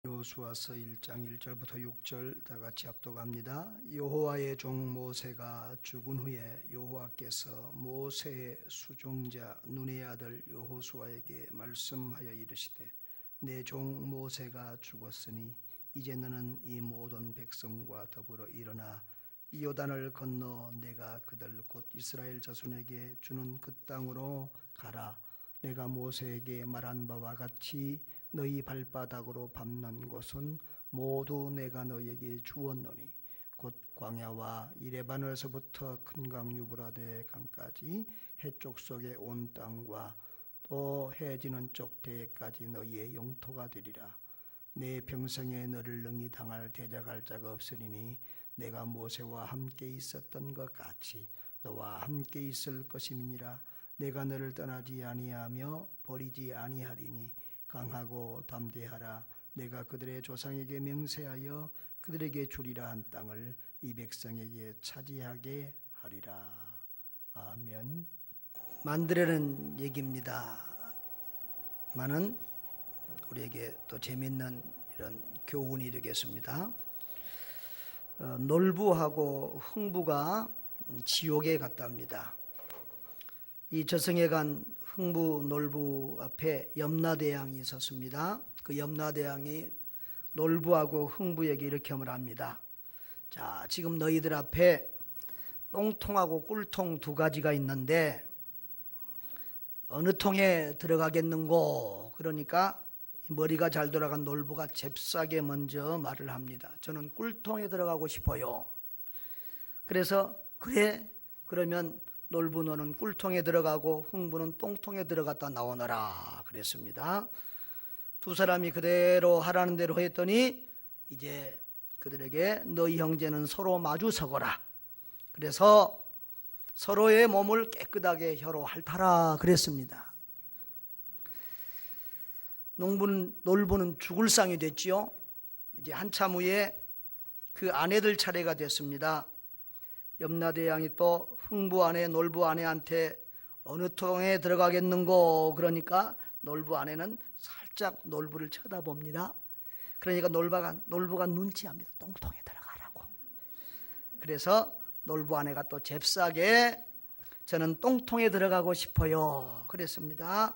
여호수아서 1장 1절부터 6절 다 같이 합독합니다. 여호와의 종 모세가 죽은 후에 여호와께서 모세의 수종자 눈의 아들 여호수아에게 말씀하여 이르시되 내 종 모세가 죽었으니 이제 너는 이 모든 백성과 더불어 일어나 이 요단을 건너 내가 그들 곧 이스라엘 자손에게 주는 그 땅으로 가라. 내가 모세에게 말한 바와 같이 너희 발바닥으로 밟는 곳은 모두 내가 너에게 주었노니 곧 광야와 이레바논에서부터 큰 강 유브라데 강까지 해쪽 속의 온 땅과 또 해지는 쪽 대까지 너희의 영토가 되리라. 내 평생에 너를 능히 당할 대적할 자가 없으리니 내가 모세와 함께 있었던 것 같이 너와 함께 있을 것임이니라. 내가 너를 떠나지 아니하며 버리지 아니하리니 강하고 담대하라. 내가 그들의 조상에게 맹세하여 그들에게 주리라 한 땅을 이 백성에게 차지하게 하리라. 아멘. 만들어낸 얘기입니다. 많은 우리에게 또 재밌는 이런 교훈이 되겠습니다. 놀부하고 흥부가 지옥에 갔답니다. 이 저승에 간 흥부 놀부 앞에 염라대왕이 있었습니다. 그 염라대왕이 놀부하고 흥부에게 이렇게 말합니다. 자, 지금 너희들 앞에 똥통하고 꿀통 두 가지가 있는데 어느 통에 들어가겠는고? 그러니까 머리가 잘 돌아간 놀부가 잽싸게 먼저 말을 합니다. 저는 꿀통에 들어가고 싶어요. 그래서 그래, 그러면 놀부 너는 꿀통에 들어가고 흥부는 똥통에 들어갔다 나오너라 그랬습니다. 두 사람이 그대로 하라는 대로 했더니 이제 그들에게 너희 형제는 서로 마주 서거라. 그래서 서로의 몸을 깨끗하게 혀로 핥아라 그랬습니다. 놀부는 죽을 상이 됐지요. 이제 한참 후에 그 아내들 차례가 됐습니다. 염라대왕이 또 흥부 아내 놀부 아내한테 어느 통에 들어가겠는고? 그러니까 놀부 아내는 살짝 놀부를 쳐다봅니다. 그러니까 놀부가 눈치합니다. 똥통에 들어가라고. 그래서 놀부 아내가 또 잽싸게 저는 똥통에 들어가고 싶어요 그랬습니다.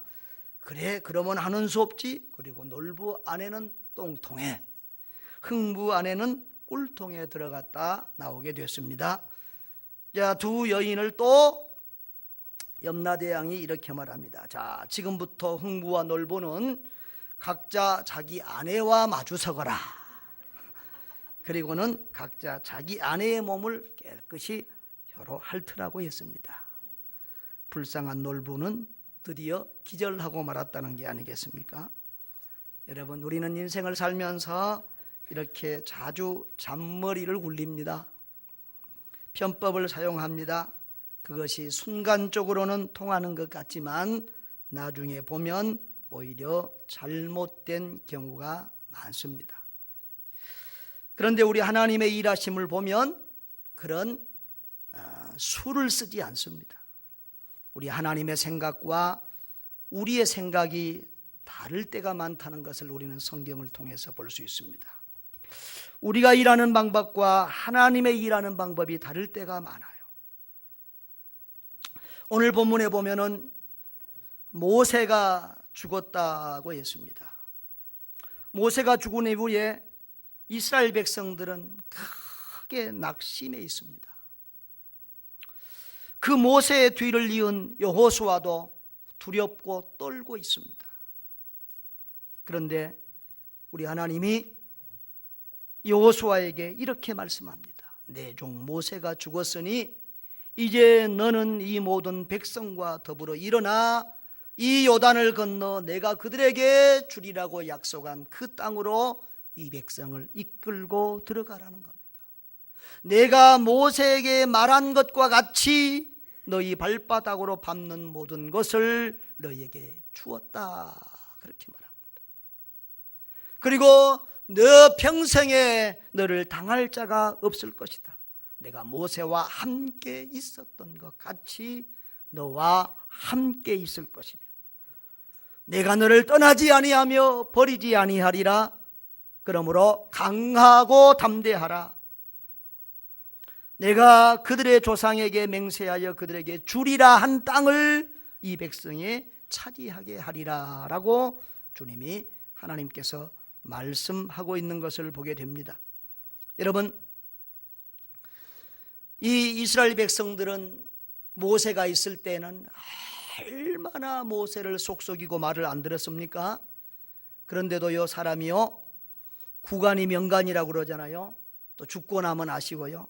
그래, 그러면 하는 수 없지. 그리고 놀부 아내는 똥통에, 흥부 아내는 꿀통에 들어갔다 나오게 됐습니다. 자, 두 여인을 또 염라대왕이 이렇게 말합니다. 자, 지금부터 흥부와 놀부는 각자 자기 아내와 마주 서거라. 그리고는 각자 자기 아내의 몸을 깨끗이 혀로 핥으라고 했습니다. 불쌍한 놀부는 드디어 기절하고 말았다는 게 아니겠습니까? 여러분, 우리는 인생을 살면서 이렇게 자주 잔머리를 굴립니다. 편법을 사용합니다. 그것이 순간적으로는 통하는 것 같지만 나중에 보면 오히려 잘못된 경우가 많습니다. 그런데 우리 하나님의 일하심을 보면 그런 수를 쓰지 않습니다. 우리 하나님의 생각과 우리의 생각이 다를 때가 많다는 것을 우리는 성경을 통해서 볼 수 있습니다. 우리가 일하는 방법과 하나님의 일하는 방법이 다를 때가 많아요. 오늘 본문에 보면은 모세가 죽었다고 했습니다. 모세가 죽은 이후에 이스라엘 백성들은 크게 낙심해 있습니다. 그 모세의 뒤를 이은 여호수아도 두렵고 떨고 있습니다. 그런데 우리 하나님이 여호수아에게 이렇게 말씀합니다. 내 종 모세가 죽었으니 이제 너는 이 모든 백성과 더불어 일어나 이 요단을 건너 내가 그들에게 주리라고 약속한 그 땅으로 이 백성을 이끌고 들어가라는 겁니다. 내가 모세에게 말한 것과 같이 너희 발바닥으로 밟는 모든 것을 너희에게 주었다 그렇게 말합니다. 그리고 너 평생에 너를 당할 자가 없을 것이다. 내가 모세와 함께 있었던 것 같이 너와 함께 있을 것이며 내가 너를 떠나지 아니하며 버리지 아니하리라. 그러므로 강하고 담대하라. 내가 그들의 조상에게 맹세하여 그들에게 주리라 한 땅을 이 백성이 차지하게 하리라 라고 주님이 하나님께서 말씀하고 있는 것을 보게 됩니다. 여러분, 이 이스라엘 백성들은 모세가 있을 때는 얼마나 모세를 속속이고 말을 안 들었습니까? 그런데도 이 사람이요, 구간이 명간이라고 그러잖아요. 또 죽고 나면 아쉬워요.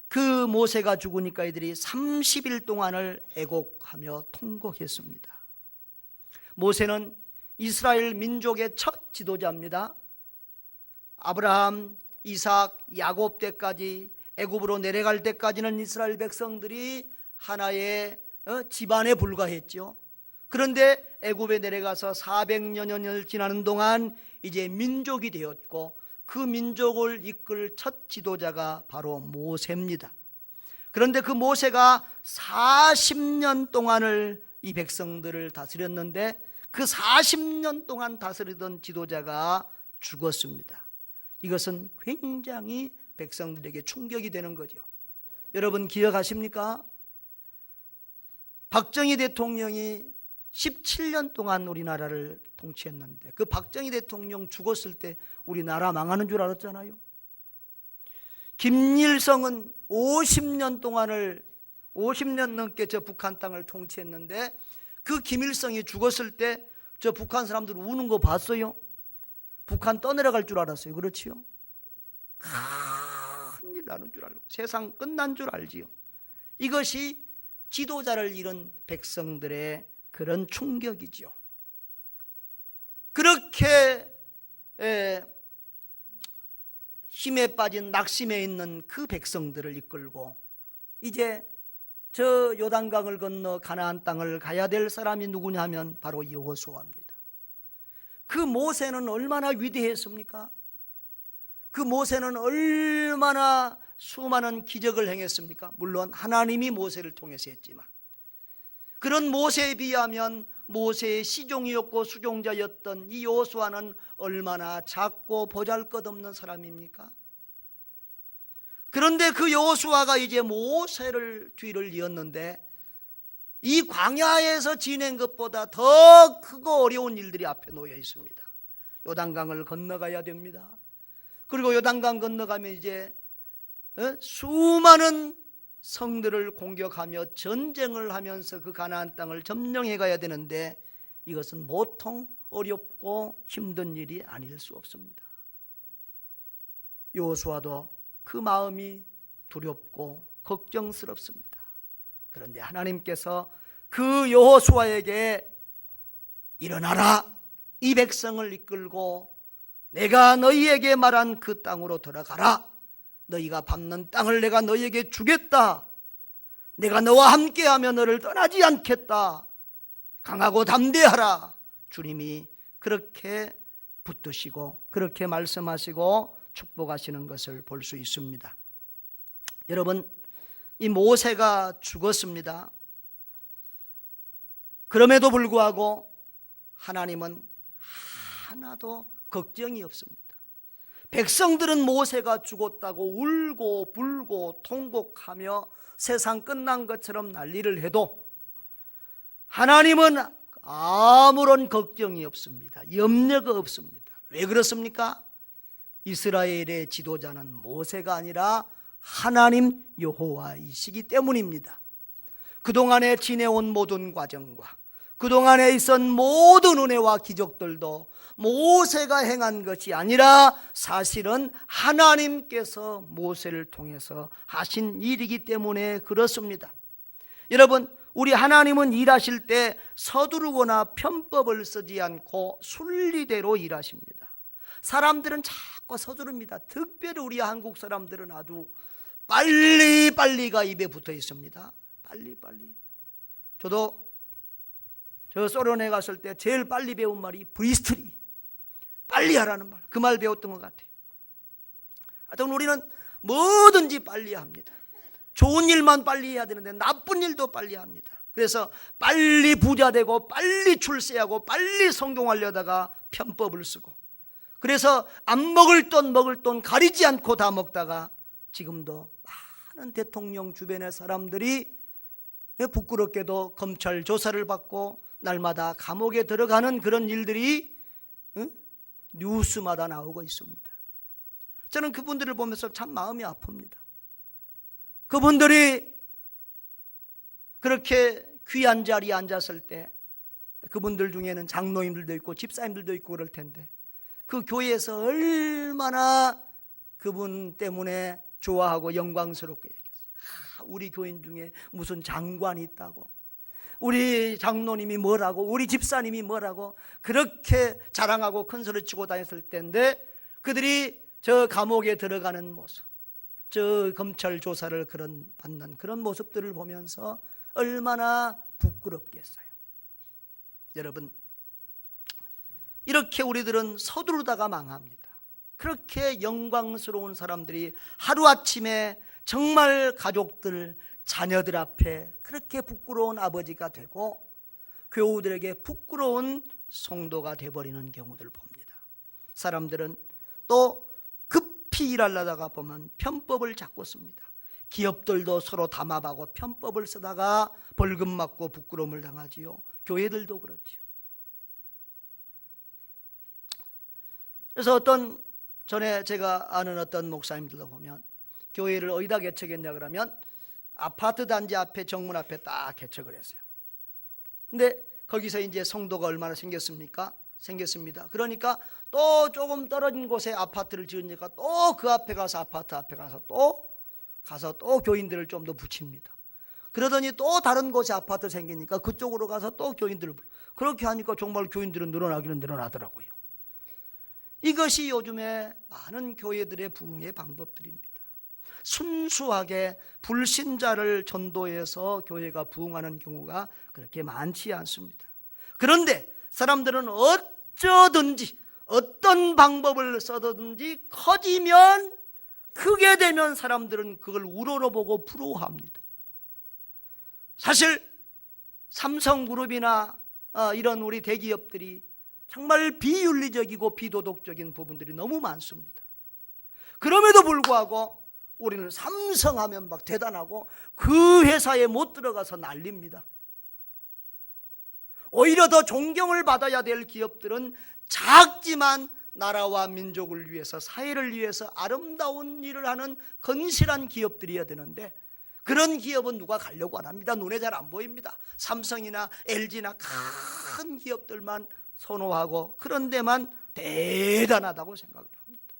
그 모세가 죽으니까 이들이 30일 동안을 애곡하며 통곡했습니다. 모세는 이스라엘 민족의 첫 지도자입니다. 아브라함, 이삭, 야곱 때까지, 애굽으로 내려갈 때까지는 이스라엘 백성들이 하나의 집안에 불과했죠. 그런데 애굽에 내려가서 400여년을 지나는 동안 이제 민족이 되었고, 그 민족을 이끌 첫 지도자가 바로 모세입니다. 그런데 그 모세가 40년 동안을 이 백성들을 다스렸는데, 그 40년 동안 다스리던 지도자가 죽었습니다. 이것은 굉장히 백성들에게 충격이 되는 거죠. 여러분 기억하십니까? 박정희 대통령이 17년 동안 우리나라를 통치했는데, 그 박정희 대통령 죽었을 때 우리나라 망하는 줄 알았잖아요. 김일성은 50년 넘게 저 북한 땅을 통치했는데, 그 김일성이 죽었을 때 저 북한 사람들 우는 거 봤어요? 북한 떠내려갈 줄 알았어요. 그렇지요? 큰일 나는 줄 알고 세상 끝난 줄 알지요. 이것이 지도자를 잃은 백성들의 그런 충격이죠. 그렇게 힘에 빠진 낙심에 있는 그 백성들을 이끌고 이제 저 요단강을 건너 가나안 땅을 가야 될 사람이 누구냐 하면 바로 여호수아입니다. 그 모세는 얼마나 위대했습니까? 그 모세는 얼마나 수많은 기적을 행했습니까? 물론 하나님이 모세를 통해서 했지만, 그런 모세에 비하면 모세의 시종이었고 수종자였던 이 여호수아는 얼마나 작고 보잘것없는 사람입니까? 그런데 그 여호수아가 이제 모세를 뒤를 이었는데, 이 광야에서 지낸 것보다 더 크고 어려운 일들이 앞에 놓여 있습니다. 요단강을 건너가야 됩니다. 그리고 요단강 건너가면 이제 수많은 성들을 공격하며 전쟁을 하면서 그 가나안 땅을 점령해 가야 되는데, 이것은 보통 어렵고 힘든 일이 아닐 수 없습니다. 여호수아도 그 마음이 두렵고 걱정스럽습니다. 그런데 하나님께서 그 여호수아에게 일어나라, 이 백성을 이끌고 내가 너희에게 말한 그 땅으로 들어가라. 너희가 밟는 땅을 내가 너희에게 주겠다. 내가 너와 함께하며 너를 떠나지 않겠다. 강하고 담대하라. 주님이 그렇게 붙드시고 그렇게 말씀하시고 축복하시는 것을 볼 수 있습니다. 여러분, 이 모세가 죽었습니다. 그럼에도 불구하고 하나님은 하나도 걱정이 없습니다. 백성들은 모세가 죽었다고 울고 불고 통곡하며 세상 끝난 것처럼 난리를 해도 하나님은 아무런 걱정이 없습니다. 염려가 없습니다. 왜 그렇습니까? 이스라엘의 지도자는 모세가 아니라 하나님 여호와이시기 때문입니다. 그동안에 지내온 모든 과정과 그동안에 있었던 모든 은혜와 기적들도 모세가 행한 것이 아니라 사실은 하나님께서 모세를 통해서 하신 일이기 때문에 그렇습니다. 여러분, 우리 하나님은 일하실 때 서두르거나 편법을 쓰지 않고 순리대로 일하십니다. 사람들은 자꾸 서두릅니다. 특별히 우리 한국 사람들은 아주 빨리빨리가 입에 붙어 있습니다. 빨리빨리. 저도 저 소련에 갔을 때 제일 빨리 배운 말이 브리스트리, 빨리 하라는 말, 그 말 배웠던 것 같아요. 하여튼 우리는 뭐든지 빨리 합니다. 좋은 일만 빨리 해야 되는데 나쁜 일도 빨리 합니다. 그래서 빨리 부자 되고 빨리 출세하고 빨리 성공하려다가 편법을 쓰고, 그래서 안 먹을 돈 가리지 않고 다 먹다가 지금도 많은 대통령 주변의 사람들이 부끄럽게도 검찰 조사를 받고 날마다 감옥에 들어가는 그런 일들이 뉴스마다 나오고 있습니다. 저는 그분들을 보면서 참 마음이 아픕니다. 그분들이 그렇게 귀한 자리에 앉았을 때 그분들 중에는 장로님들도 있고 집사님들도 있고 그럴 텐데 그 교회에서 얼마나 그분 때문에 좋아하고 영광스럽게 얘기했어요. 우리 교인 중에 무슨 장관이 있다고, 우리 장로님이 뭐라고, 우리 집사님이 뭐라고 그렇게 자랑하고 큰소리치고 다녔을 때인데 그들이 저 감옥에 들어가는 모습, 저 검찰 조사를 받는 그런 모습들을 보면서 얼마나 부끄럽겠어요. 여러분, 이렇게 우리들은 서두르다가 망합니다. 그렇게 영광스러운 사람들이 하루아침에 정말 가족들, 자녀들 앞에 그렇게 부끄러운 아버지가 되고 교우들에게 부끄러운 성도가 되어버리는 경우들 봅니다. 사람들은 또 급히 일하려다가 보면 편법을 자꾸 씁니다. 기업들도 서로 담합하고 편법을 쓰다가 벌금 맞고 부끄러움을 당하지요. 교회들도 그렇지요. 그래서 전에 제가 아는 어떤 목사님들도 보면 교회를 어디다 개척했냐 그러면 아파트 단지 앞에 정문 앞에 딱 개척을 했어요. 근데 거기서 이제 성도가 얼마나 생겼습니까? 생겼습니다. 그러니까 또 조금 떨어진 곳에 아파트를 지으니까 또 그 앞에 가서 아파트 앞에 가서 또 교인들을 좀 더 붙입니다. 그러더니 또 다른 곳에 아파트 생기니까 그쪽으로 가서 또 교인들을 그렇게 하니까 정말 교인들은 늘어나기는 늘어나더라고요. 이것이 요즘에 많은 교회들의 부흥의 방법들입니다. 순수하게 불신자를 전도해서 교회가 부흥하는 경우가 그렇게 많지 않습니다. 그런데 사람들은 어쩌든지 어떤 방법을 써든지 커지면, 크게 되면 사람들은 그걸 우러러보고 부러워합니다. 사실 삼성그룹이나 이런 우리 대기업들이 정말 비윤리적이고 비도덕적인 부분들이 너무 많습니다. 그럼에도 불구하고 우리는 삼성하면 막 대단하고 그 회사에 못 들어가서 난립니다. 오히려 더 존경을 받아야 될 기업들은 작지만 나라와 민족을 위해서, 사회를 위해서 아름다운 일을 하는 건실한 기업들이어야 되는데 그런 기업은 누가 가려고 안 합니다. 눈에 잘 안 보입니다. 삼성이나 LG나 큰 기업들만 선호하고 그런 데만 대단하다고 생각을 합니다.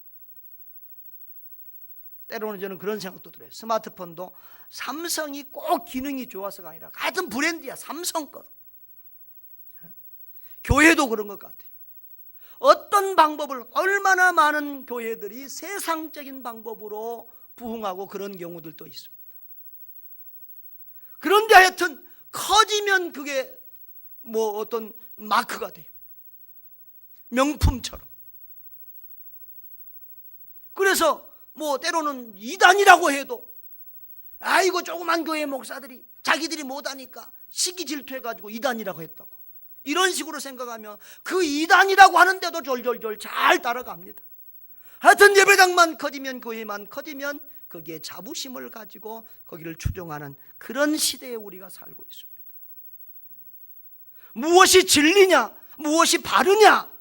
때로는 저는 그런 생각도 들어요. 스마트폰도 삼성이 꼭 기능이 좋아서가 아니라 같은 브랜드야, 삼성 것. 교회도 그런 것 같아요. 어떤 방법을, 얼마나 많은 교회들이 세상적인 방법으로 부흥하고 그런 경우들도 있습니다. 그런데 하여튼 커지면 그게 뭐 어떤 마크가 돼요. 명품처럼. 그래서 뭐 때로는 이단이라고 해도 아이고 조그만 교회 목사들이 자기들이 못하니까 시기 질투해가지고 이단이라고 했다고, 이런 식으로 생각하면 그 이단이라고 하는데도 졸졸졸 잘 따라갑니다. 하여튼 예배당만 커지면, 교회만 커지면 거기에 자부심을 가지고 거기를 추종하는 그런 시대에 우리가 살고 있습니다. 무엇이 진리냐, 무엇이 바르냐,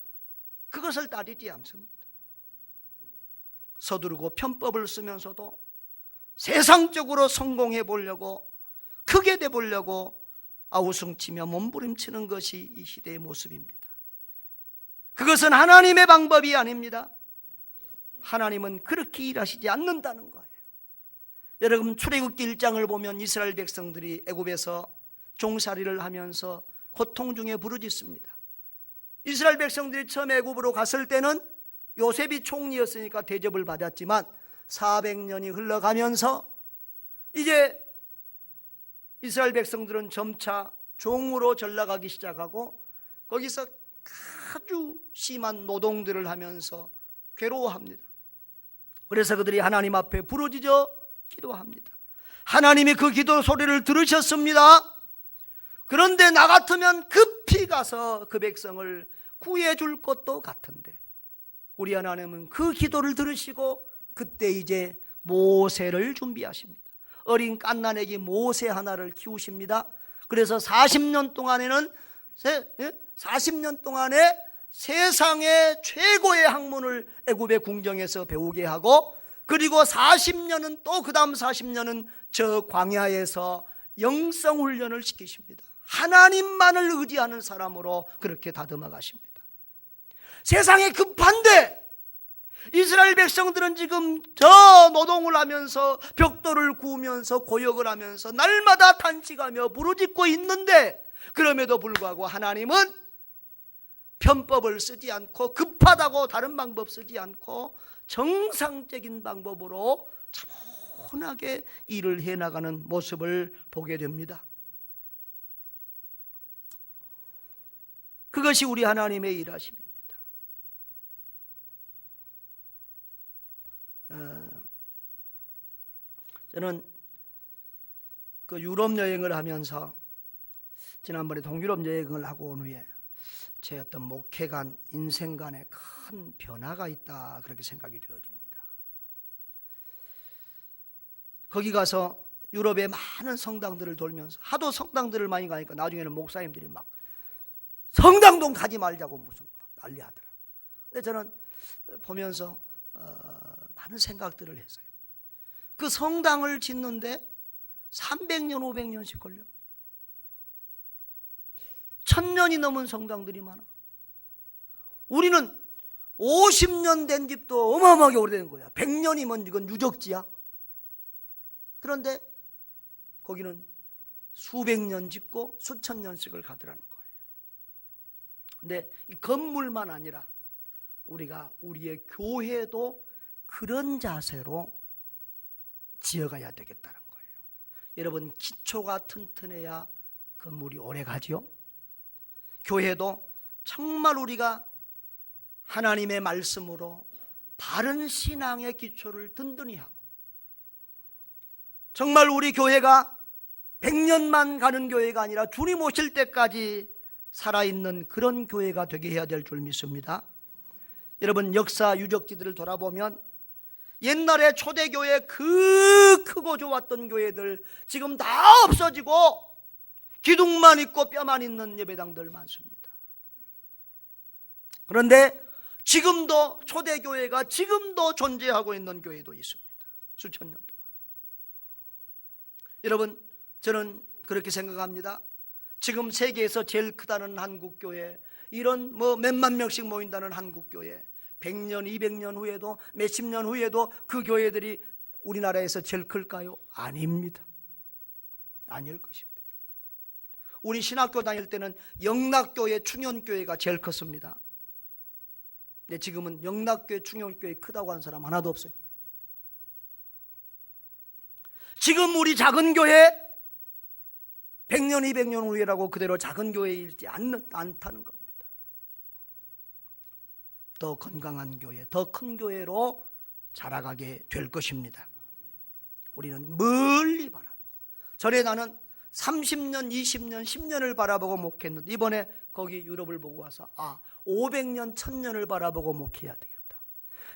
그것을 따지지 않습니다. 서두르고 편법을 쓰면서도 세상적으로 성공해 보려고, 크게 돼 보려고 아우성치며 몸부림치는 것이 이 시대의 모습입니다. 그것은 하나님의 방법이 아닙니다. 하나님은 그렇게 일하시지 않는다는 거예요. 여러분, 출애굽기 1장을 보면 이스라엘 백성들이 애굽에서 종살이를 하면서 고통 중에 부르짖습니다. 이스라엘 백성들이 처음 애굽으로 갔을 때는 요셉이 총리였으니까 대접을 받았지만 400년이 흘러가면서 이제 이스라엘 백성들은 점차 종으로 전락하기 시작하고 거기서 아주 심한 노동들을 하면서 괴로워합니다. 그래서 그들이 하나님 앞에 부르짖어 기도합니다. 하나님이 그 기도 소리를 들으셨습니다. 그런데 나 같으면 급히 가서 그 백성을 구해줄 것도 같은데 우리 하나님은 그 기도를 들으시고 그때 이제 모세를 준비하십니다. 어린 갓난아기 모세 하나를 키우십니다. 그래서 40년 동안에는 40년 동안에 세상의 최고의 학문을 애굽의 궁정에서 배우게 하고, 그리고 40년은 또 그 다음 40년은 저 광야에서 영성 훈련을 시키십니다. 하나님만을 의지하는 사람으로 그렇게 다듬어 가십니다. 세상에 급한데 이스라엘 백성들은 지금 저 노동을 하면서 벽돌을 구우면서 고역을 하면서 날마다 탄식하며 부르짖고 있는데, 그럼에도 불구하고 하나님은 편법을 쓰지 않고 급하다고 다른 방법 쓰지 않고 정상적인 방법으로 차분하게 일을 해나가는 모습을 보게 됩니다. 그것이 우리 하나님의 일하심입니다. 저는 그 유럽 여행을 하면서 지난번에 동유럽 여행을 하고 온 후에 제 어떤 목회관 인생관에 큰 변화가 있다, 그렇게 생각이 되어집니다. 거기 가서 유럽의 많은 성당들을 돌면서 하도 성당들을 많이 가니까 나중에는 목사님들이 막 성당동 가지 말자고 무슨 난리 하더라고요. 근데 저는 보면서 많은 생각들을 했어요. 그 성당을 짓는데 300년 500년씩 걸려. 1000년이 넘은 성당들이 많아. 우리는 50년 된 집도 어마어마하게 오래된 거야. 100년이면 이건 유적지야. 그런데 거기는 수백 년 짓고 수천 년씩을 가더라는 거예요. 근데 이 건물만 아니라 우리가 우리의 교회도 그런 자세로 지어가야 되겠다는 거예요. 여러분, 기초가 튼튼해야 건물이 오래 가지요. 교회도 정말 우리가 하나님의 말씀으로 바른 신앙의 기초를 든든히 하고, 정말 우리 교회가 100년만 가는 교회가 아니라 주님 오실 때까지 살아있는 그런 교회가 되게 해야 될 줄 믿습니다. 여러분, 역사 유적지들을 돌아보면 옛날에 초대교회 그 크고 좋았던 교회들 지금 다 없어지고 기둥만 있고 뼈만 있는 예배당들 많습니다. 그런데 지금도 초대교회가 지금도 존재하고 있는 교회도 있습니다. 수천 년 동안. 여러분, 저는 그렇게 생각합니다. 지금 세계에서 제일 크다는 한국교회, 이런 몇만 명씩 모인다는 한국교회, 100년 200년 후에도 몇십 년 후에도 그 교회들이 우리나라에서 제일 클까요? 아닙니다. 아닐 것입니다. 우리 신학교 다닐 때는 영락교회, 충현교회가 제일 컸습니다. 근데 지금은 영락교회, 충현교회 크다고 하는 사람 하나도 없어요. 지금 우리 작은 교회 100년 200년 후에라고 그대로 작은 교회이지 않다는 겁니다. 더 건강한 교회, 더 큰 교회로 자라가게 될 것입니다. 우리는 멀리 바라보고, 전에 나는 30년, 20년, 10년을 바라보고 목회했는데 이번에 거기 유럽을 보고 와서 500년, 1000년을 바라보고 목회해야 되겠다.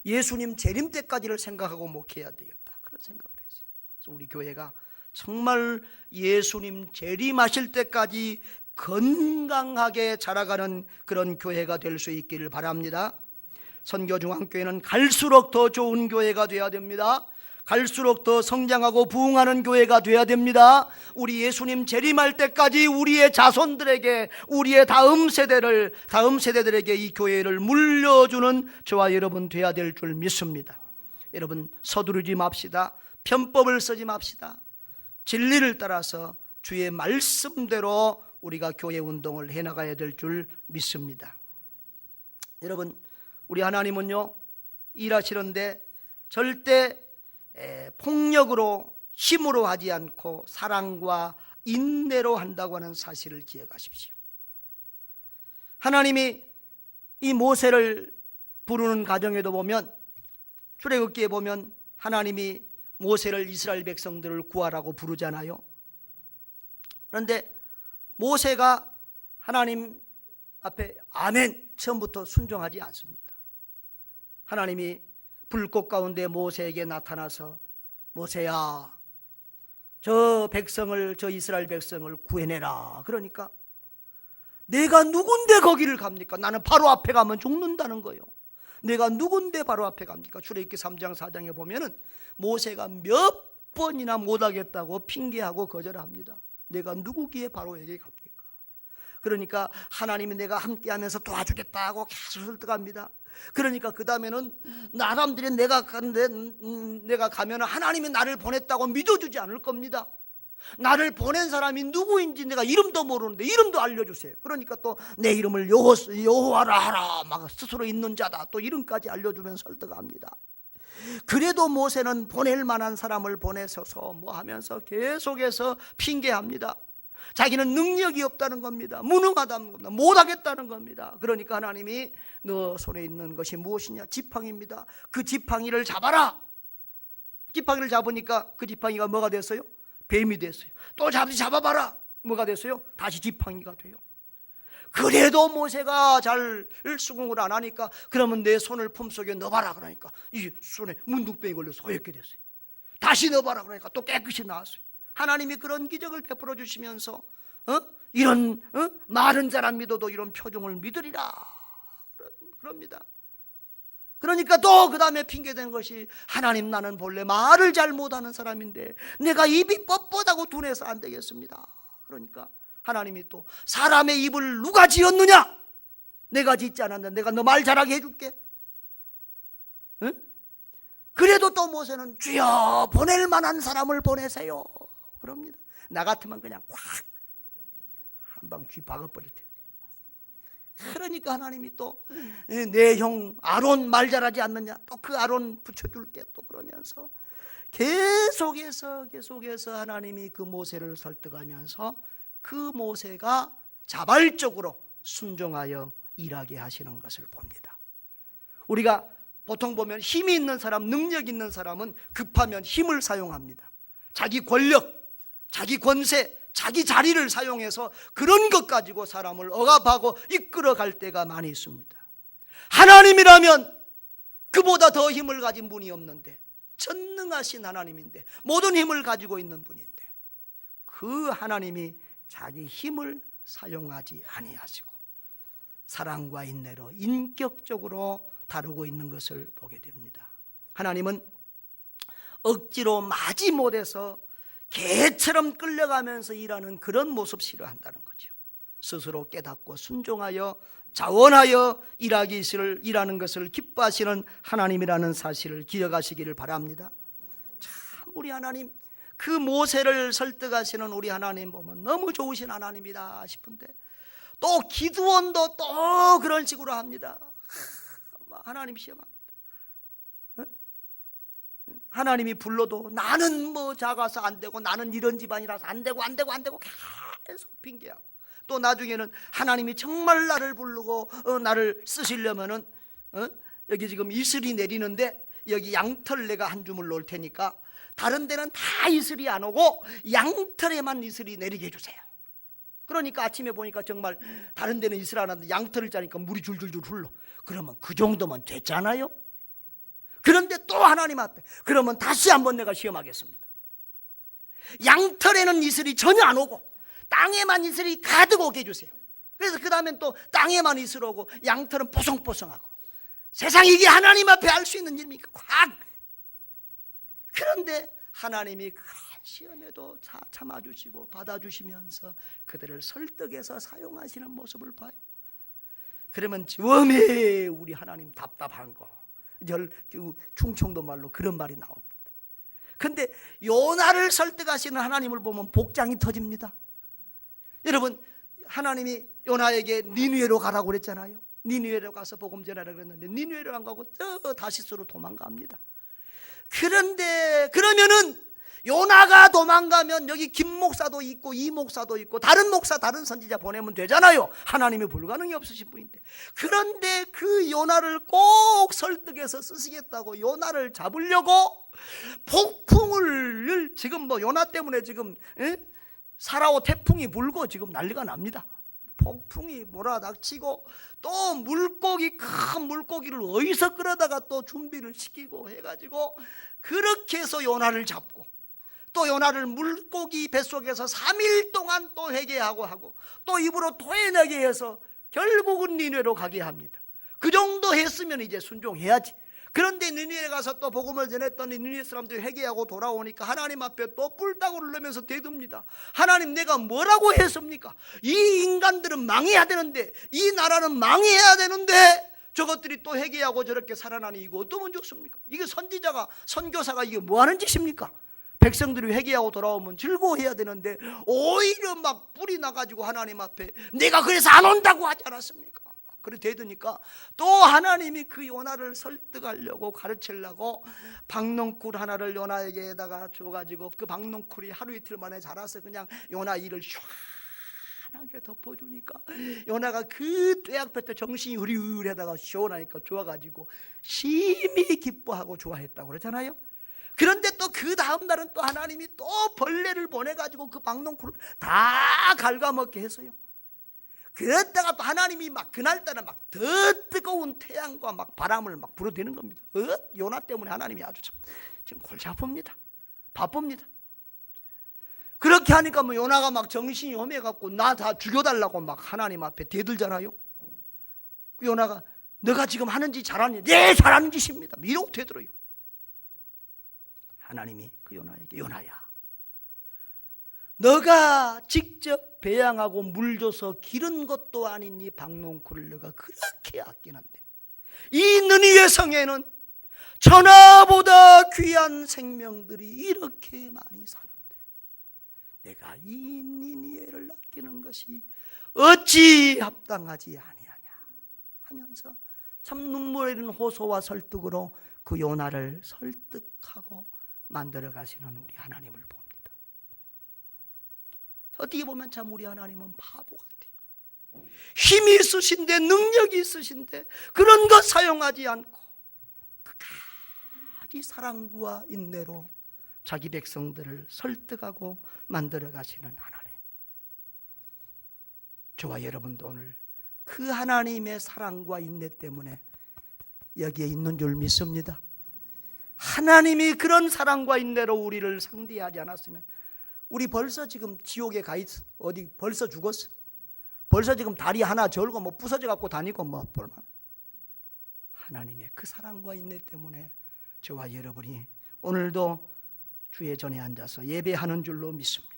예수님 재림 때까지를 생각하고 목회해야 되겠다. 그런 생각을 했어요. 그래서 우리 교회가 정말 예수님 재림하실 때까지 건강하게 자라가는 그런 교회가 될 수 있기를 바랍니다. 선교중앙교회는 갈수록 더 좋은 교회가 되어야 됩니다. 갈수록 더 성장하고 부흥하는 교회가 되어야 됩니다. 우리 예수님 재림할 때까지 우리의 자손들에게, 우리의 다음 세대들에게 이 교회를 물려주는 저와 여러분 되어야 될 줄 믿습니다. 여러분, 서두르지 맙시다. 편법을 쓰지 맙시다. 진리를 따라서 주의 말씀대로 우리가 교회 운동을 해나가야 될 줄 믿습니다. 여러분, 우리 하나님은요, 일하시는데 절대 폭력으로, 힘으로 하지 않고 사랑과 인내로 한다고 하는 사실을 기억하십시오. 하나님이 이 모세를 부르는 과정에도 보면, 출애굽기에 보면 하나님이 모세를 이스라엘 백성들을 구하라고 부르잖아요. 그런데 모세가 하나님 앞에 아멘 처음부터 순종하지 않습니다. 하나님이 불꽃 가운데 모세에게 나타나서 모세야, 저 이스라엘 백성을 구해내라. 그러니까 내가 누군데 거기를 갑니까? 나는 바로 앞에 가면 죽는다는 거예요. 내가 누군데 바로 앞에 갑니까? 출애굽기 3장 4장에 보면은 모세가 몇 번이나 못하겠다고 핑계하고 거절합니다. 내가 누구기에 바로 여기 갑니까? 그러니까 하나님이 내가 함께하면서 도와주겠다고 계속 설득합니다. 그러니까 그 다음에는 사람들이 내가 가면 하나님이 나를 보냈다고 믿어주지 않을 겁니다. 나를 보낸 사람이 누구인지 내가 이름도 모르는데 이름도 알려주세요. 그러니까 또 내 이름을 여호와라 하라, 막 스스로 있는 자다, 또 이름까지 알려주면 설득합니다. 그래도 모세는 보낼 만한 사람을 보내서서 뭐 하면서 계속해서 핑계합니다. 자기는 능력이 없다는 겁니다. 무능하다는 겁니다. 못하겠다는 겁니다. 그러니까 하나님이 너 손에 있는 것이 무엇이냐? 지팡이입니다. 그 지팡이를 잡아라. 지팡이를 잡으니까 그 지팡이가 뭐가 됐어요? 뱀이 됐어요. 또 잡아봐라. 뭐가 됐어요? 다시 지팡이가 돼요. 그래도 모세가 잘 수긍을 안 하니까 그러면 내 손을 품속에 넣어봐라. 그러니까 이 손에 문둥병이 걸려서 허옇게 됐어요. 다시 넣어봐라. 그러니까 또 깨끗이 나왔어요. 하나님이 그런 기적을 베풀어 주시면서 이런 마른 사람 믿어도 이런 표정을 믿으리라 그럽니다. 그러니까 또 그 다음에 핑계댄 것이 하나님, 나는 본래 말을 잘 못하는 사람인데 내가 입이 뻣뻣하고 둔해서 안 되겠습니다. 그러니까 하나님이 또 사람의 입을 누가 지었느냐? 내가 짓지 않았는데 내가 너 말 잘하게 해줄게. 응? 그래도 또 모세는 주여 보낼 만한 사람을 보내세요 그럽니다. 나 같으면 그냥 콱 한 방 귀 박아버릴 테요. 그러니까 하나님이 또 내 형 아론 말 잘하지 않느냐, 또 그 아론 붙여줄게, 또 그러면서 계속해서 하나님이 그 모세를 설득하면서 그 모세가 자발적으로 순종하여 일하게 하시는 것을 봅니다. 우리가 보통 보면 힘이 있는 사람, 능력 있는 사람은 급하면 힘을 사용합니다. 자기 권력, 자기 권세, 자기 자리를 사용해서 그런 것 가지고 사람을 억압하고 이끌어갈 때가 많이 있습니다. 하나님이라면 그보다 더 힘을 가진 분이 없는데, 전능하신 하나님인데, 모든 힘을 가지고 있는 분인데, 그 하나님이 자기 힘을 사용하지 아니하시고 사랑과 인내로 인격적으로 다루고 있는 것을 보게 됩니다. 하나님은 억지로 마지못해서 개처럼 끌려가면서 일하는 그런 모습 싫어한다는 거죠. 스스로 깨닫고 순종하여 자원하여 일하는 것을 기뻐하시는 하나님이라는 사실을 기억하시기를 바랍니다. 참 우리 하나님, 그 모세를 설득하시는 우리 하나님 보면 너무 좋으신 하나님이다 싶은데, 또 기드온도 또 그런 식으로 합니다. 하나님 시험합니다. 하나님이 불러도 나는 뭐 작아서 안 되고, 나는 이런 집안이라서 안 되고 계속 핑계하고, 또 나중에는 하나님이 정말 나를 부르고 나를 쓰시려면은 여기 지금 이슬이 내리는데 여기 양털 내가 한 주물 놓을 테니까 다른 데는 다 이슬이 안 오고 양털에만 이슬이 내리게 해주세요. 그러니까 아침에 보니까 정말 다른 데는 이슬 안 하는데 양털을 짜니까 물이 줄줄줄 흘러. 그러면 그 정도면 됐잖아요. 그런데 또 하나님 앞에, 그러면 다시 한번 내가 시험하겠습니다. 양털에는 이슬이 전혀 안 오고 땅에만 이슬이 가득 오게 해주세요. 그래서 그 다음엔 또 땅에만 이슬 오고 양털은 뽀송뽀송하고. 세상 이게 하나님 앞에 할 수 있는 일입니까? 확. 그런데 하나님이 그 시험에도 참아주시고 받아주시면서 그들을 설득해서 사용하시는 모습을 봐요. 그러면 웜에 우리 하나님 답답한 거, 충청도 말로 그런 말이 나옵니다. 그런데 요나를 설득하시는 하나님을 보면 복장이 터집니다. 여러분, 하나님이 요나에게 니느웨로 가라고 그랬잖아요. 니느웨로 가서 복음 전하라 그랬는데 니느웨로 안 가고 저 다시스로 도망갑니다. 그런데 그러면은 요나가 도망가면 여기 김 목사도 있고 이 목사도 있고 다른 목사, 다른 선지자 보내면 되잖아요. 하나님이 불가능이 없으신 분인데. 그런데 그 요나를 꼭 설득해서 쓰시겠다고 요나를 잡으려고 폭풍을, 지금 뭐 요나 때문에 지금 사라오 태풍이 불고 지금 난리가 납니다. 폭풍이 몰아닥치고 또 물고기, 큰 물고기를 어디서 끌어다가 또 준비를 시키고 해가지고 그렇게 해서 요나를 잡고, 또 요나를 물고기 뱃속에서 3일 동안 또 회개하고 하고 또 입으로 토해내게 해서 결국은 니느웨로 가게 합니다. 그 정도 했으면 이제 순종해야지. 그런데 니느웨에 가서 또 복음을 전했더니 니느웨 사람들이 회개하고 돌아오니까 하나님 앞에 또 뿔따구를 넣으면서 대듭니다. 하나님, 내가 뭐라고 했습니까? 이 인간들은 망해야 되는데, 이 나라는 망해야 되는데 저것들이 또 회개하고 저렇게 살아나니 이거 어떠면 좋습니까? 이게 선지자가, 선교사가 이게 뭐하는 짓입니까? 백성들이 회개하고 돌아오면 즐거워해야 되는데 오히려 막 뿔이 나가지고 하나님 앞에 내가 그래서 안 온다고 하지 않았습니까? 그래 대드니까 또 하나님이 그 요나를 설득하려고 가르치려고 박농쿨 하나를 요나에게다가 줘가지고 그 박농쿨이 하루 이틀 만에 자라서 그냥 요나 이를 시원하게 덮어주니까 요나가 그 뙤약볕에 정신이 으리으리하다가 시원하니까 좋아가지고 심히 기뻐하고 좋아했다고 그러잖아요. 그런데 또 그 다음 날은 또 하나님이 또 벌레를 보내가지고 그 박농쿨을 다 갉아먹게 했어요. 그랬다가 또 하나님이 막 그날따라 막 더 뜨거운 태양과 막 바람을 막 불어대는 겁니다. 요나 때문에 하나님이 아주 참 지금 골치 아픕니다. 바쁩니다. 그렇게 하니까 뭐 요나가 막 정신이 험해갖고 나 다 죽여달라고 막 하나님 앞에 대들잖아요. 그 요나가 너가 지금 하는 짓 잘하니? 네, 잘하는 짓입니다. 이러고 되들어요. 하나님이 그 요나에게 요나야, 너가 직접 배양하고 물 줘서 기른 것도 아닌 이 박농쿨을 너가 그렇게 아끼는데 이 느니웨 성에는 천하보다 귀한 생명들이 이렇게 많이 사는데 내가 이 니니웨를 아끼는 것이 어찌 합당하지 아니하냐 하면서 참 눈물 흘리는 호소와 설득으로 그 요나를 설득하고 만들어 가시는 우리 하나님을 봅니다. 어떻게 보면 참 우리 하나님은 바보 같아요. 힘이 있으신데, 능력이 있으신데 그런 것 사용하지 않고 끝까지 사랑과 인내로 자기 백성들을 설득하고 만들어 가시는 하나님. 저와 여러분도 오늘 그 하나님의 사랑과 인내 때문에 여기에 있는 줄 믿습니다. 하나님이 그런 사랑과 인내로 우리를 상대하지 않았으면 우리 벌써 지금 지옥에 가 있어. 어디 벌써 죽었어. 벌써 지금 다리 하나 절고 뭐 부서져 갖고 다니고 뭐 볼만. 하나님의 그 사랑과 인내 때문에 저와 여러분이 오늘도 주의 전에 앉아서 예배하는 줄로 믿습니다.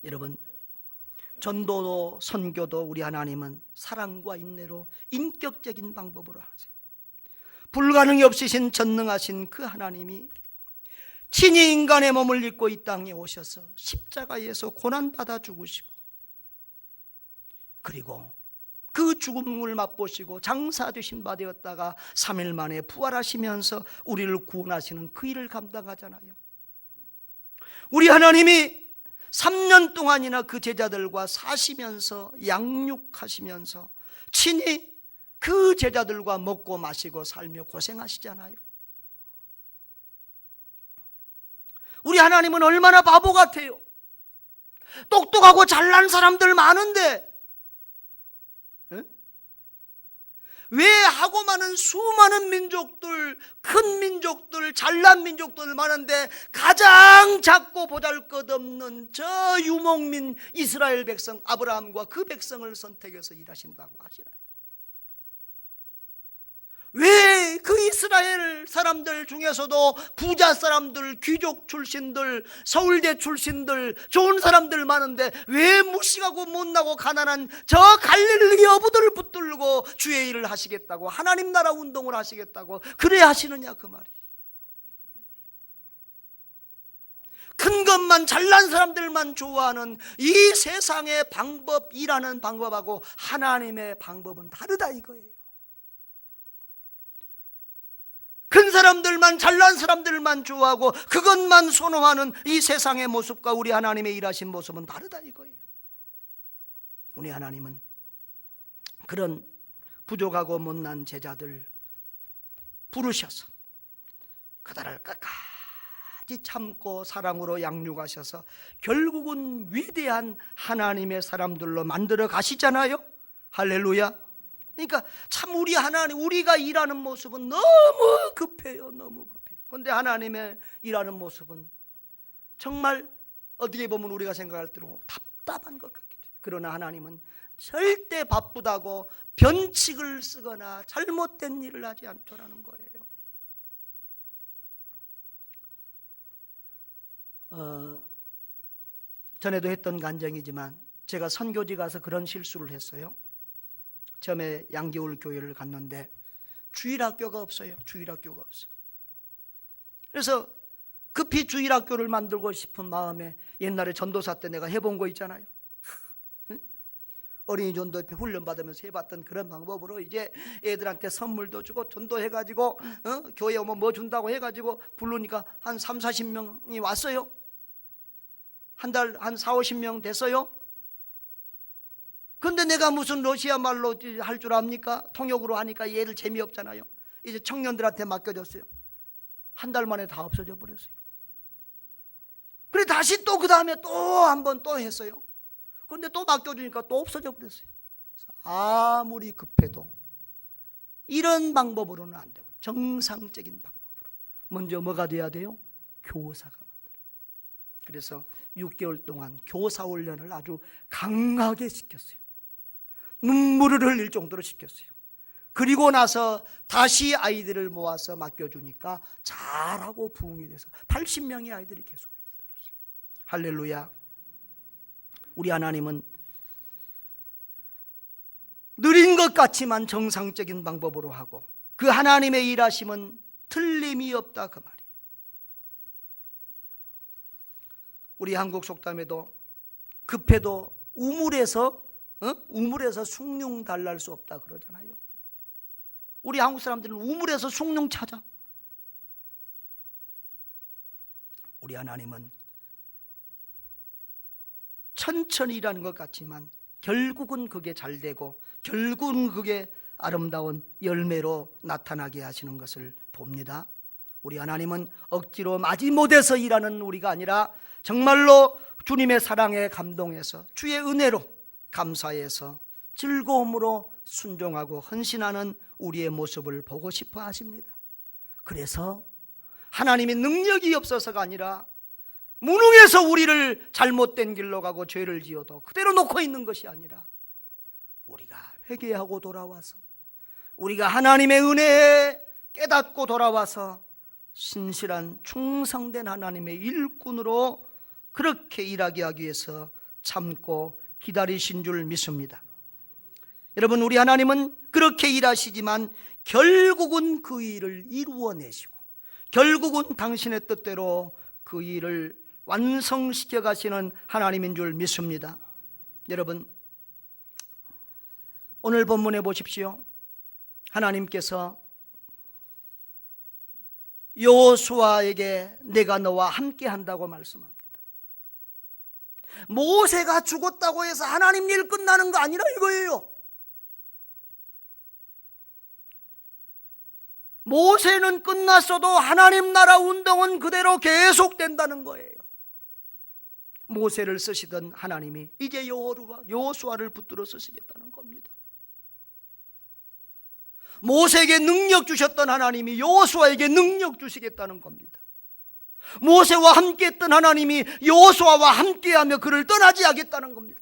여러분, 전도도 선교도 우리 하나님은 사랑과 인내로 인격적인 방법으로 하세요. 불가능이 없으신 전능하신 그 하나님이 친히 인간의 몸을 입고 이 땅에 오셔서 십자가에서 고난받아 죽으시고 그리고 그 죽음을 맛보시고 장사되신 바 되었다가 3일 만에 부활하시면서 우리를 구원하시는 그 일을 감당하잖아요. 우리 하나님이 3년 동안이나 그 제자들과 사시면서 양육하시면서 친히 그 제자들과 먹고 마시고 살며 고생하시잖아요. 우리 하나님은 얼마나 바보 같아요. 똑똑하고 잘난 사람들 많은데 왜 하고 많은 수많은 민족들, 큰 민족들, 잘난 민족들 많은데 가장 작고 보잘것없는 저 유목민 이스라엘 백성 아브라함과 그 백성을 선택해서 일하신다고 하시나요? 왜 그 이스라엘 사람들 중에서도 부자 사람들, 귀족 출신들, 서울대 출신들, 좋은 사람들 많은데 왜 무식하고 못나고 가난한 저 갈릴리 어부들을 붙들고 주의 일을 하시겠다고, 하나님 나라 운동을 하시겠다고 그래 하시느냐 그 말이. 큰 것만 잘난 사람들만 좋아하는 이 세상의 방법, 일하는 방법하고 하나님의 방법은 다르다 이거예요. 큰 사람들만, 잘난 사람들만 좋아하고 그것만 선호하는 이 세상의 모습과 우리 하나님의 일하신 모습은 다르다 이거예요. 우리 하나님은 그런 부족하고 못난 제자들 부르셔서 그들을 끝까지 끝까지 참고 사랑으로 양육하셔서 결국은 위대한 하나님의 사람들로 만들어 가시잖아요. 할렐루야. 그러니까 참 우리 하나님, 우리가 일하는 모습은 너무 급해요. 너무 급해요. 그런데 하나님의 일하는 모습은 정말 어떻게 보면 우리가 생각할 때로 답답한 것 같기도 해요. 그러나 하나님은 절대 바쁘다고 변칙을 쓰거나 잘못된 일을 하지 않더라는 거예요. 전에도 했던 간증이지만 제가 선교지 가서 그런 실수를 했어요. 처음에 양겨울 교회를 갔는데 주일학교가 없어요. 주일학교가 없어. 그래서 급히 주일학교를 만들고 싶은 마음에 옛날에 전도사 때 내가 해본 거 있잖아요. 어린이 전도협회 훈련받으면서 해봤던 그런 방법으로 이제 애들한테 선물도 주고 전도해가지고 교회 오면 뭐 준다고 해가지고 부르니까 한 3, 40명이 왔어요. 한 달 한 4, 50명 됐어요. 근데 내가 무슨 러시아 말로 할 줄 압니까? 통역으로 하니까 얘를 재미없잖아요. 이제 청년들한테 맡겨줬어요. 한 달 만에 다 없어져 버렸어요. 그래 다시 또 그 다음에 또 한 번 또 했어요. 근데 또 맡겨주니까 또 없어져 버렸어요. 아무리 급해도 이런 방법으로는 안 되고 정상적인 방법으로 먼저 뭐가 돼야 돼요? 교사가 만들어요. 그래서 6개월 동안 교사 훈련을 아주 강하게 시켰어요. 눈물을 흘릴 정도로 시켰어요. 그리고 나서 다시 아이들을 모아서 맡겨주니까 잘하고 부흥이 돼서 80명의 아이들이 계속 했어요. 할렐루야. 우리 하나님은 느린 것 같지만 정상적인 방법으로 하고 그 하나님의 일하심은 틀림이 없다 그 말이에요. 우리 한국 속담에도 급해도 우물에서 숭늉 달랄 수 없다 그러잖아요. 우리 한국 사람들은 우물에서 숭늉 찾아. 우리 하나님은 천천히 일하는 것 같지만 결국은 그게 잘 되고 결국은 그게 아름다운 열매로 나타나게 하시는 것을 봅니다. 우리 하나님은 억지로 마지못해서 일하는 우리가 아니라 정말로 주님의 사랑에 감동해서 주의 은혜로 감사해서 즐거움으로 순종하고 헌신하는 우리의 모습을 보고 싶어 하십니다. 그래서 하나님의 능력이 없어서가 아니라 무능해서 우리를 잘못된 길로 가고 죄를 지어도 그대로 놓고 있는 것이 아니라 우리가 회개하고 돌아와서 우리가 하나님의 은혜에 깨닫고 돌아와서 신실한 충성된 하나님의 일꾼으로 그렇게 일하게 하기 위해서 참고 기다리신 줄 믿습니다. 여러분, 우리 하나님은 그렇게 일하시지만 결국은 그 일을 이루어내시고 결국은 당신의 뜻대로 그 일을 완성시켜 가시는 하나님인 줄 믿습니다. 여러분, 오늘 본문에 보십시오. 하나님께서 여호수아에게 내가 너와 함께 한다고 말씀합니다. 모세가 죽었다고 해서 하나님 일 끝나는 거 아니라 이거예요. 모세는 끝났어도 하나님 나라 운동은 그대로 계속된다는 거예요. 모세를 쓰시던 하나님이 이제 여호수아를 붙들어 쓰시겠다는 겁니다. 모세에게 능력 주셨던 하나님이 여호수아에게 능력 주시겠다는 겁니다. 모세와 함께 했던 하나님이 여호수아와 함께하며 그를 떠나지 않겠다는 겁니다.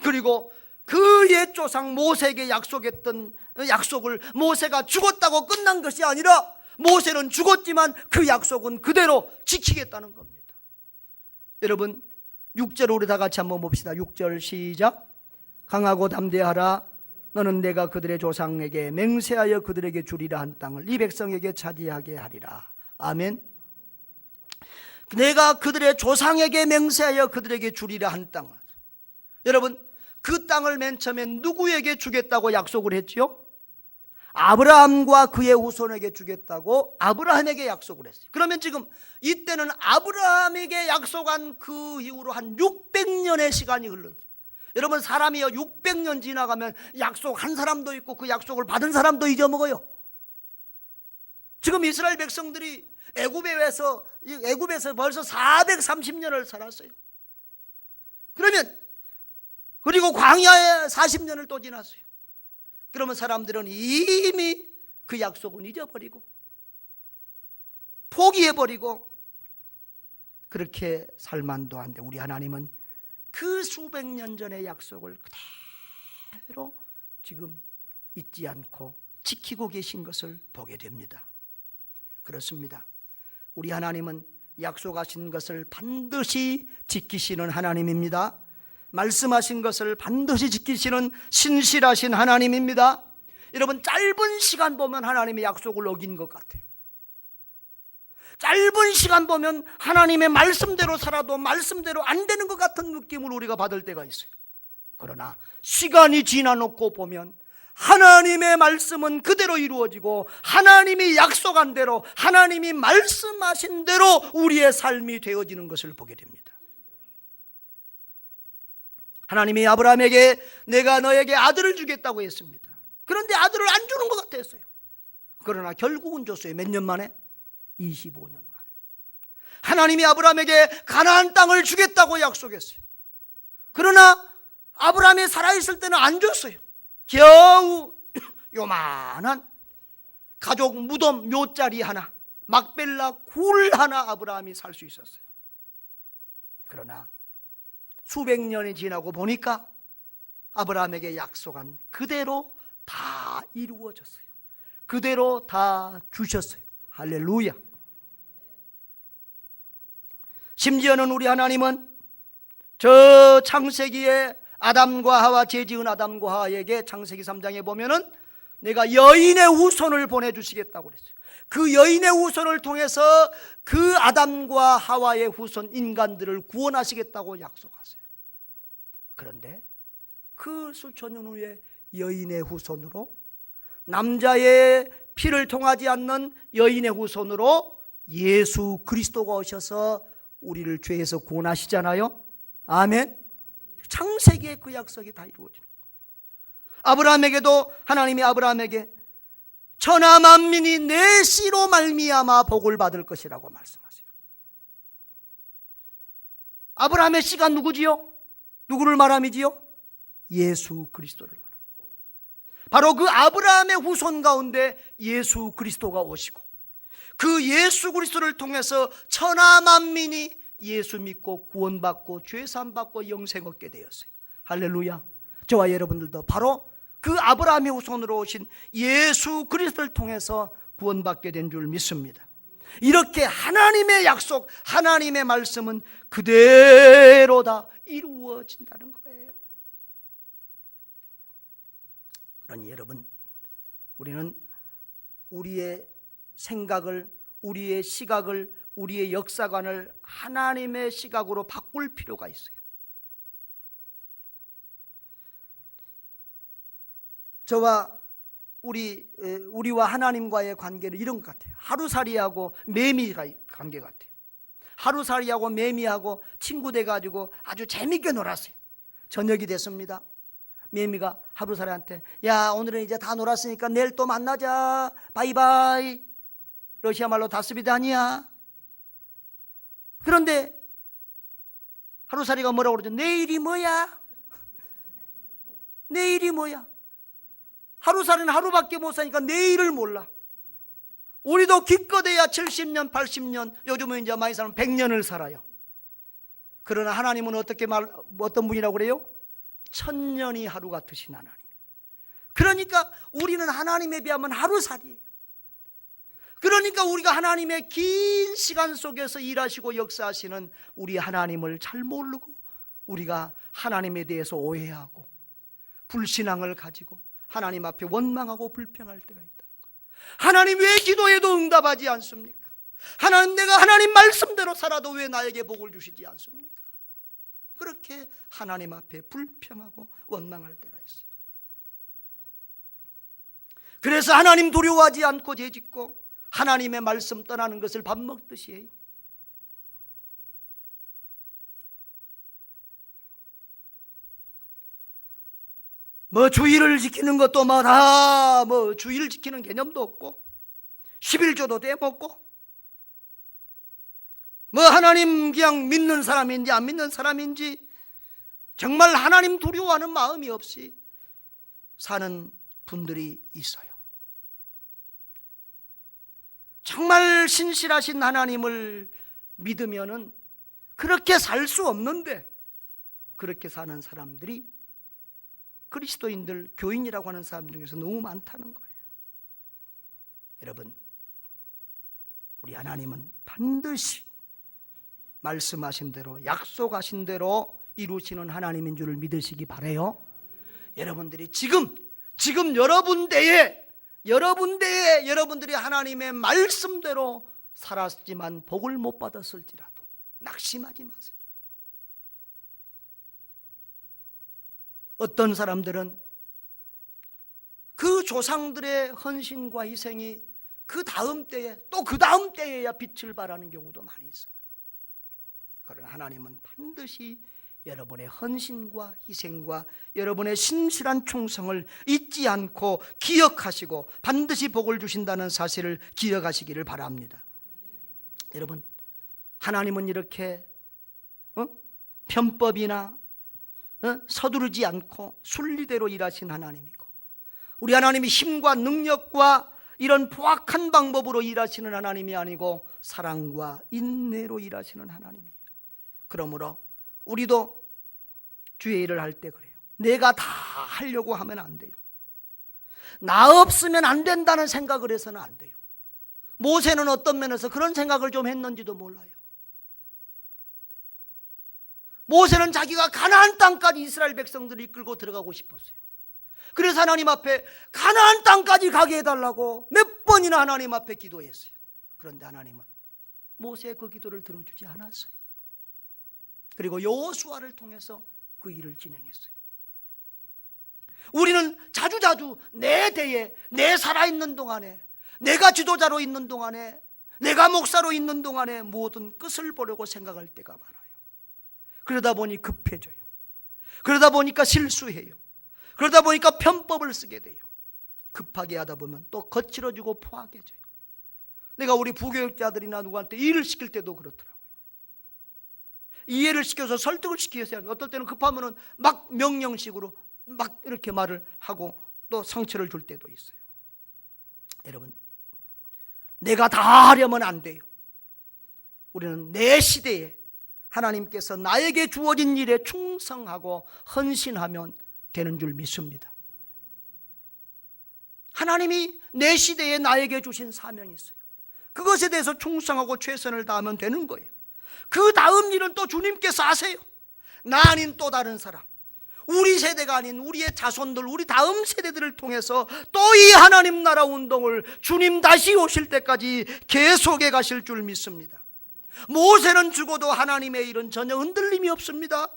그리고 그 옛 조상 모세에게 약속했던 약속을 모세가 죽었다고 끝난 것이 아니라 모세는 죽었지만 그 약속은 그대로 지키겠다는 겁니다. 여러분, 6절 우리 다 같이 한번 봅시다. 6절 시작. 강하고 담대하라. 너는 내가 그들의 조상에게 맹세하여 그들에게 주리라 한 땅을 이 백성에게 차지하게 하리라. 아멘. 내가 그들의 조상에게 맹세하여 그들에게 주리라 한 땅을. 여러분, 그 땅을 맨 처음에 누구에게 주겠다고 약속을 했지요? 아브라함과 그의 후손에게 주겠다고 아브라함에게 약속을 했어요. 그러면 지금 이때는 아브라함에게 약속한 그 이후로 한 600년의 시간이 흘렀어요. 여러분, 사람이요 600년 지나가면 약속한 사람도 있고 그 약속을 받은 사람도 잊어먹어요. 지금 이스라엘 백성들이 애굽에서 벌써 430년을 살았어요. 그러면 그리고 광야에 40년을 또 지났어요. 그러면 사람들은 이미 그 약속은 잊어버리고 포기해버리고 그렇게 살만도 한데, 우리 하나님은 그 수백 년 전의 약속을 그대로 지금 잊지 않고 지키고 계신 것을 보게 됩니다. 그렇습니다. 우리 하나님은 약속하신 것을 반드시 지키시는 하나님입니다. 말씀하신 것을 반드시 지키시는 신실하신 하나님입니다. 여러분, 짧은 시간 보면 하나님의 약속을 어긴 것 같아요. 짧은 시간 보면 하나님의 말씀대로 살아도 말씀대로 안 되는 것 같은 느낌을 우리가 받을 때가 있어요. 그러나 시간이 지나놓고 보면 하나님의 말씀은 그대로 이루어지고 하나님이 약속한 대로, 하나님이 말씀하신 대로 우리의 삶이 되어지는 것을 보게 됩니다. 하나님이 아브라함에게 내가 너에게 아들을 주겠다고 했습니다. 그런데 아들을 안 주는 것 같았어요. 그러나 결국은 줬어요. 몇 년 만에? 25년 만에. 하나님이 아브라함에게 가나안 땅을 주겠다고 약속했어요. 그러나 아브라함이 살아있을 때는 안 줬어요. 겨우 요만한 가족 무덤 묘자리 하나, 막벨라 굴 하나 아브라함이 살 수 있었어요. 그러나 수백 년이 지나고 보니까 아브라함에게 약속한 그대로 다 이루어졌어요. 그대로 다 주셨어요. 할렐루야. 심지어는 우리 하나님은 저 창세기에 아담과 하와, 죄지은 아담과 하와에게 창세기 3장에 보면은 내가 여인의 후손을 보내주시겠다고 그랬어요. 그 여인의 후손을 통해서 그 아담과 하와의 후손 인간들을 구원하시겠다고 약속하세요. 그런데 그 수천 년 후에 여인의 후손으로, 남자의 피를 통하지 않는 여인의 후손으로 예수 그리스도가 오셔서 우리를 죄에서 구원하시잖아요. 아멘. 창세기에 그 약속이 다 이루어지는 거예요. 아브라함에게도 하나님이 아브라함에게 천하 만민이 내 씨로 말미암아 복을 받을 것이라고 말씀하세요. 아브라함의 씨가 누구지요? 누구를 말함이지요? 예수 그리스도를 말합니다. 바로 그 아브라함의 후손 가운데 예수 그리스도가 오시고 그 예수 그리스도를 통해서 천하 만민이 예수 믿고 구원받고 죄사함받고 영생 얻게 되었어요. 할렐루야. 저와 여러분들도 바로 그 아브라함의 후손으로 오신 예수 그리스도를 통해서 구원받게 된 줄 믿습니다. 이렇게 하나님의 약속, 하나님의 말씀은 그대로 다 이루어진다는 거예요. 그러니 여러분, 우리는 우리의 생각을, 우리의 시각을, 우리의 역사관을 하나님의 시각으로 바꿀 필요가 있어요. 저와 우리와 하나님과의 관계는 이런 것 같아요. 하루살이하고 매미 관계 같아요. 하루살이하고 매미하고 친구 돼가지고 아주 재밌게 놀았어요. 저녁이 됐습니다. 매미가 하루살이한테 야, 오늘은 이제 다 놀았으니까 내일 또 만나자. 바이바이. 러시아 말로 다스비다니야. 그런데 하루살이가 뭐라고 그러죠? 내일이 뭐야? 내일이 뭐야? 하루살이는 하루밖에 못 사니까 내일을 몰라. 우리도 기껏해야 70년, 80년, 요즘은 이제 많이 사람 100년을 살아요. 그러나 하나님은 어떤 분이라고 그래요? 1000년이 하루 같으신 하나님. 그러니까 우리는 하나님에 비하면 하루살이에요. 그러니까 우리가 하나님의 긴 시간 속에서 일하시고 역사하시는 우리 하나님을 잘 모르고 우리가 하나님에 대해서 오해하고 불신앙을 가지고 하나님 앞에 원망하고 불평할 때가 있다는 거예요. 하나님 왜 기도해도 응답하지 않습니까? 하나님, 내가 하나님 말씀대로 살아도 왜 나에게 복을 주시지 않습니까? 그렇게 하나님 앞에 불평하고 원망할 때가 있어요. 그래서 하나님 두려워하지 않고 죄짓고 하나님의 말씀 떠나는 것을 밥 먹듯이 해요. 뭐 주일을 지키는 것도 다 뭐 주일 지키는 개념도 없고 11조도 떼먹고 뭐 하나님 그냥 믿는 사람인지 안 믿는 사람인지 정말 하나님 두려워하는 마음이 없이 사는 분들이 있어요. 정말 신실하신 하나님을 믿으면은 그렇게 살 수 없는데 그렇게 사는 사람들이 그리스도인들, 교인이라고 하는 사람들 중에서 너무 많다는 거예요. 여러분, 우리 하나님은 반드시 말씀하신 대로, 약속하신 대로 이루시는 하나님인 줄을 믿으시기 바라요. 여러분들이 지금 여러분 대에 여러분들이 하나님의 말씀대로 살았지만 복을 못 받았을지라도 낙심하지 마세요. 어떤 사람들은 그 조상들의 헌신과 희생이 그 다음 때에 또 그 다음 때에야 빛을 발하는 경우도 많이 있어요. 그러나 하나님은 반드시 여러분의 헌신과 희생과 여러분의 신실한 충성을 잊지 않고 기억하시고 반드시 복을 주신다는 사실을 기억하시기를 바랍니다. 여러분, 하나님은 이렇게 편법이나 서두르지 않고 순리대로 일하신 하나님이고, 우리 하나님이 힘과 능력과 이런 포악한 방법으로 일하시는 하나님이 아니고 사랑과 인내로 일하시는 하나님이에요. 그러므로 우리도 주의 일을 할 때 그래요. 내가 다 하려고 하면 안 돼요. 나 없으면 안 된다는 생각을 해서는 안 돼요. 모세는 어떤 면에서 그런 생각을 좀 했는지도 몰라요. 모세는 자기가 가나안 땅까지 이스라엘 백성들을 이끌고 들어가고 싶었어요. 그래서 하나님 앞에 가나안 땅까지 가게 해달라고 몇 번이나 하나님 앞에 기도했어요. 그런데 하나님은 모세의 그 기도를 들어주지 않았어요. 그리고 여호수아를 통해서 그 일을 진행했어요. 우리는 자주자주 내 대에, 내 살아있는 동안에, 내가 지도자로 있는 동안에, 내가 목사로 있는 동안에 모든 끝을 보려고 생각할 때가 많아요. 그러다 보니 급해져요. 그러다 보니까 실수해요. 그러다 보니까 편법을 쓰게 돼요. 급하게 하다 보면 또 거칠어지고 포악해져요. 내가 우리 부교육자들이나 누구한테 일을 시킬 때도 그렇더라고요. 이해를 시켜서 설득을 시켜야 해요. 어떨 때는 급하면은 막 명령식으로 막 이렇게 말을 하고 또 상처를 줄 때도 있어요. 여러분, 내가 다 하려면 안 돼요. 우리는 내 시대에 하나님께서 나에게 주어진 일에 충성하고 헌신하면 되는 줄 믿습니다. 하나님이 내 시대에 나에게 주신 사명이 있어요. 그것에 대해서 충성하고 최선을 다하면 되는 거예요. 그 다음 일은 또 주님께서 하세요. 나 아닌 또 다른 사람, 우리 세대가 아닌 우리의 자손들, 우리 다음 세대들을 통해서 또 이 하나님 나라 운동을 주님 다시 오실 때까지 계속해 가실 줄 믿습니다. 모세는 죽어도 하나님의 일은 전혀 흔들림이 없습니다.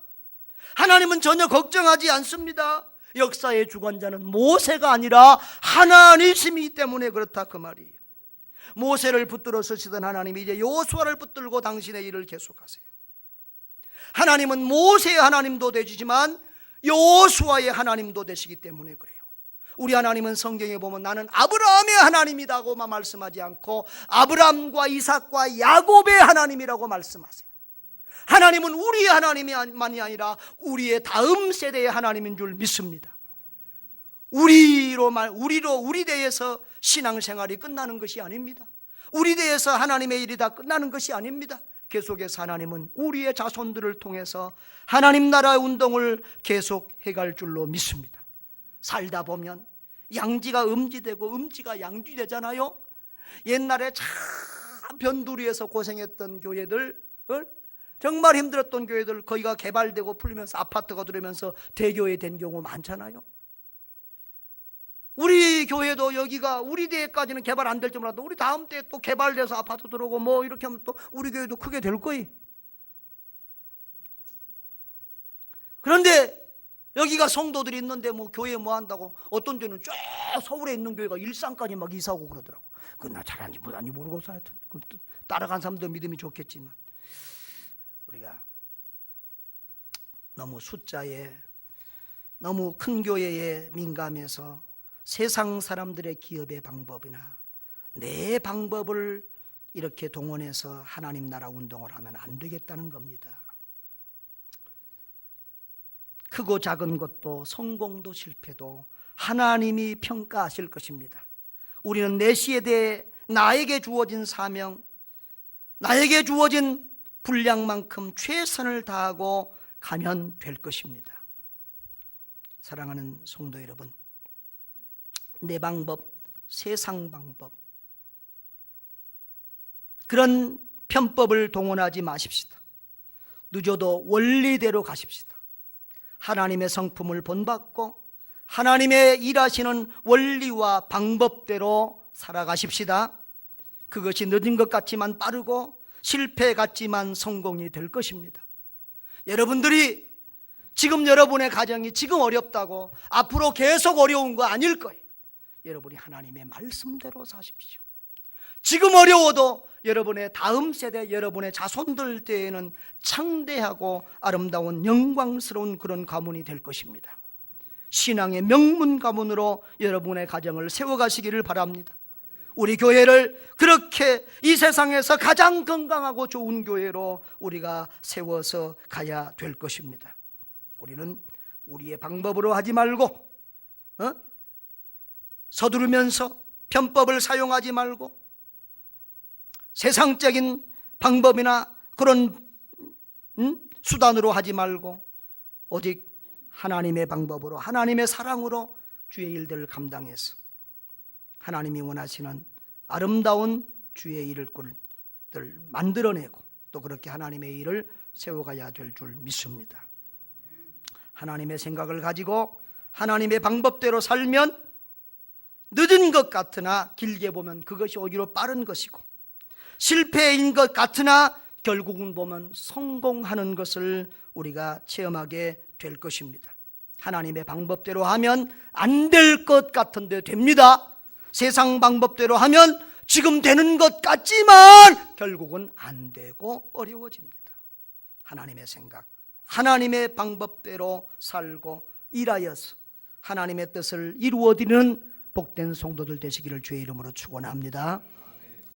하나님은 전혀 걱정하지 않습니다. 역사의 주관자는 모세가 아니라 하나님이시기 때문에 그렇다, 그 말이에요. 모세를 붙들어 서시던 하나님이 이제 여호수아를 붙들고 당신의 일을 계속하세요. 하나님은 모세의 하나님도 되시지만 여호수아의 하나님도 되시기 때문에 그래요. 우리 하나님은 성경에 보면 나는 아브라함의 하나님이라고만 말씀하지 않고 아브라함과 이삭과 야곱의 하나님이라고 말씀하세요. 하나님은 우리의 하나님만이 아니라 우리의 다음 세대의 하나님인 줄 믿습니다. 우리 대에서 신앙생활이 끝나는 것이 아닙니다. 우리 대에서 하나님의 일이 다 끝나는 것이 아닙니다. 계속해서 하나님은 우리의 자손들을 통해서 하나님 나라의 운동을 계속해 갈 줄로 믿습니다. 살다 보면 양지가 음지되고 음지가 양지되잖아요. 옛날에 참 변두리에서 고생했던 교회들, 정말 힘들었던 교회들, 거기가 개발되고 풀리면서 아파트가 들어오면서 대교회 된 경우 많잖아요. 우리 교회도 여기가 우리 대회까지는 개발 안 될지 몰라도 우리 다음 때에 또 개발돼서 아파트 들어오고 뭐 이렇게 하면 또 우리 교회도 크게 될 거예요. 그런데 여기가 성도들이 있는데 뭐 교회 뭐 한다고, 어떤 데는 쫙 서울에 있는 교회가 일산까지 막 이사하고 그러더라고. 그건 나 잘하는지 못하는지 모르고서 하여튼 따라간 사람도 믿음이 좋겠지만, 우리가 너무 숫자에, 너무 큰 교회에 민감해서 세상 사람들의 기업의 방법이나 내 방법을 이렇게 동원해서 하나님 나라 운동을 하면 안 되겠다는 겁니다. 크고 작은 것도 성공도 실패도 하나님이 평가하실 것입니다. 우리는 내 시대에 나에게 주어진 사명, 나에게 주어진 분량만큼 최선을 다하고 가면 될 것입니다. 사랑하는 성도 여러분, 내 방법, 세상 방법, 그런 편법을 동원하지 마십시다. 늦어도 원리대로 가십시다. 하나님의 성품을 본받고 하나님의 일하시는 원리와 방법대로 살아가십시다. 그것이 늦은 것 같지만 빠르고 실패 같지만 성공이 될 것입니다. 여러분들이 지금 여러분의 가정이 지금 어렵다고 앞으로 계속 어려운 거 아닐 거예요. 여러분이 하나님의 말씀대로 사십시오. 지금 어려워도 여러분의 다음 세대, 여러분의 자손들 때에는 창대하고 아름다운 영광스러운 그런 가문이 될 것입니다. 신앙의 명문 가문으로 여러분의 가정을 세워가시기를 바랍니다. 우리 교회를 그렇게 이 세상에서 가장 건강하고 좋은 교회로 우리가 세워서 가야 될 것입니다. 우리는 우리의 방법으로 하지 말고 서두르면서 편법을 사용하지 말고 세상적인 방법이나 그런 수단으로 하지 말고 오직 하나님의 방법으로 하나님의 사랑으로 주의 일들을 감당해서 하나님이 원하시는 아름다운 주의 일을 만들어내고 또 그렇게 하나님의 일을 세워가야 될 줄 믿습니다. 하나님의 생각을 가지고 하나님의 방법대로 살면 늦은 것 같으나 길게 보면 그것이 오히려 빠른 것이고 실패인 것 같으나 결국은 보면 성공하는 것을 우리가 체험하게 될 것입니다. 하나님의 방법대로 하면 안 될 것 같은데 됩니다. 세상 방법대로 하면 지금 되는 것 같지만 결국은 안 되고 어려워집니다. 하나님의 생각, 하나님의 방법대로 살고 일하여서 하나님의 뜻을 이루어드리는 복된 성도들 되시기를 주의 이름으로 축원합니다.